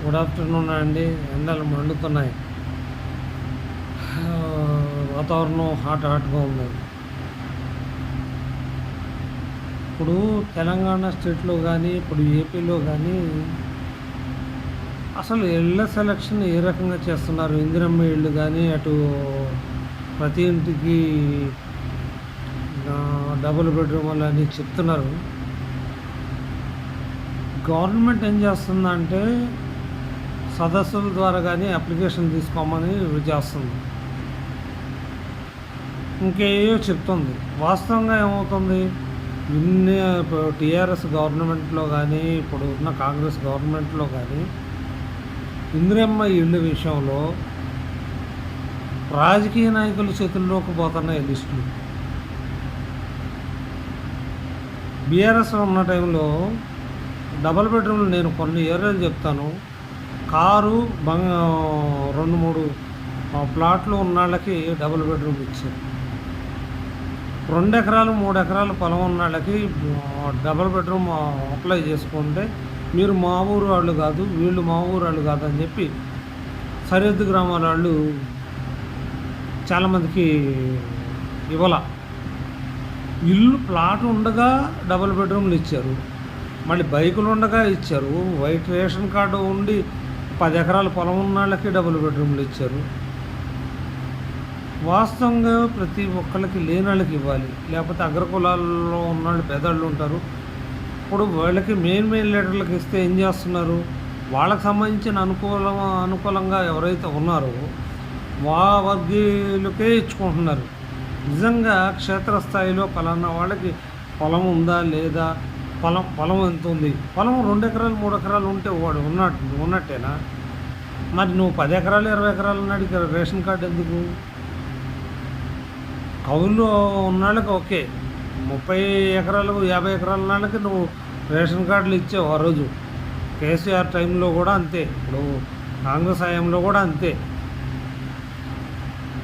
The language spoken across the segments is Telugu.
గుడ్ ఆఫ్టర్నూన్ అండి. ఎండలు మండుతున్నాయి. వాతావరణం హాట్గా ఉంది. ఇప్పుడు తెలంగాణ స్టేట్లో కానీ, ఇప్పుడు ఏపీలో కానీ అసలు ఇళ్ళ సెలక్షన్ ఏ రకంగా చేస్తున్నారు? ఇందిరమ్మ ఇళ్ళు కానీ, అటు ప్రతి ఇంటికి డబుల్ బెడ్రూమ్ అని చెప్తున్నారు. గవర్నమెంట్ ఏం చేస్తుందంటే సదస్సుల ద్వారా కానీ అప్లికేషన్ తీసుకోమని చేస్తుంది, ఇంకేయో చెప్తుంది. వాస్తవంగా ఏమవుతుంది? ఇన్ని టీఆర్ఎస్ గవర్నమెంట్లో కానీ, ఇప్పుడు ఉన్న కాంగ్రెస్ గవర్నమెంట్లో కానీ ఇందిరమ్మ ఇళ్ళ విషయంలో రాజకీయ నాయకుల చేతుల్లోకి పోతున్నాయి లిస్టులు. బీఆర్ఎస్ ఉన్న టైంలో డబల్ బెడ్రూమ్లు నేను కొన్ని ఏరియాలు చెప్తాను. కారు 2-3 ప్లాట్లు ఉన్న వాళ్ళకి డబుల్ బెడ్రూమ్ ఇచ్చారు. 2 ఎకరాలు 3 ఎకరాలు పొలం ఉన్న వాళ్ళకి డబుల్ బెడ్రూమ్ అప్లై చేసుకుంటే మీరు మా ఊరు వాళ్ళు కాదు, వీళ్ళు మా ఊరు వాళ్ళు కాదు అని చెప్పి సరిహద్దు గ్రామాల వాళ్ళు చాలామందికి ఇవ్వాల. ఇల్లు ప్లాట్ ఉండగా డబుల్ బెడ్రూమ్లు ఇచ్చారు, మళ్ళీ బైకులు ఉండగా ఇచ్చారు, వైట్ రేషన్ కార్డు ఉండి 10 ఎకరాల పొలం ఉన్న వాళ్ళకి డబుల్ బెడ్రూమ్లు ఇచ్చారు. వాస్తవంగా ప్రతి ఒక్కళ్ళకి లేని వాళ్ళకి ఇవ్వాలి, లేకపోతే అగ్రకులాల్లో ఉన్నవాళ్ళు పెద్దవాళ్ళు ఉంటారు. ఇప్పుడు వాళ్ళకి మెయిన్ లీడర్లకు ఇస్తే ఏం చేస్తున్నారు? వాళ్ళకి సంబంధించిన అనుకూలంగా ఎవరైతే ఉన్నారో వర్గీయులకే ఇచ్చుకుంటున్నారు. నిజంగా క్షేత్రస్థాయిలో పలానా వాళ్ళకి పొలం ఉందా లేదా, పొలం ఎంత ఉంది, పొలం 2 ఎకరాలు 3 ఎకరాలు ఉంటే వాడు ఉన్నట్టేనా? మరి నువ్వు 10 ఎకరాలు 20 ఎకరాలు ఉన్నాడు రేషన్ కార్డు ఎందుకు? కౌలు ఉన్నాళ్ళకి ఓకే, 30 ఎకరాలు 50 ఎకరాల వాళ్ళకి నువ్వు రేషన్ కార్డులు ఇచ్చావు. ఆ రోజు కేసీఆర్ టైంలో కూడా అంతే, ఇప్పుడు కాంగ్రెస్ హయాంలో కూడా అంతే.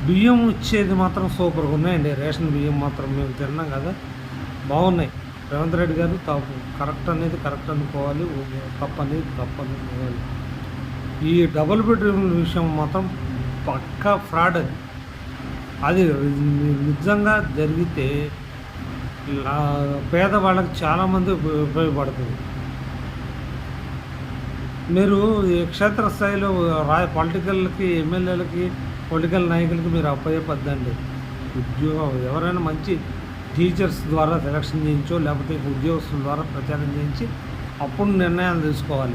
బియ్యం ఇచ్చేది మాత్రం సూపర్గా ఉన్నాయండి. రేషన్ బియ్యం మాత్రం మేము తిన్నాం కదా, బాగున్నాయి. రేవంత్ రెడ్డి గారు కరెక్ట్ అనేది కరెక్ట్ అనుకోవాలి, తప్పు అనేది తప్పు అనుకోవాలి. ఈ డబుల్ బెడ్రూమ్ విషయం మాత్రం పక్కా ఫ్రాడ్. అది నిజంగా జరిగితే పేదవాళ్ళకి చాలామంది ఉపయోగపడుతుంది. మీరు క్షేత్రస్థాయిలో పొలిటికల్కి, ఎమ్మెల్యేలకి, పొలిటికల్ నాయకులకి మీరు అప్పయ్యపద్దండి. ఉద్యోగం ఎవరైనా మంచి టీచర్స్ ద్వారా సెలక్షన్ చేయించో, లేకపోతే ఉద్యోగస్తుల ద్వారా ప్రచారం చేయించి అప్పుడు నిర్ణయాలు తీసుకోవాలి.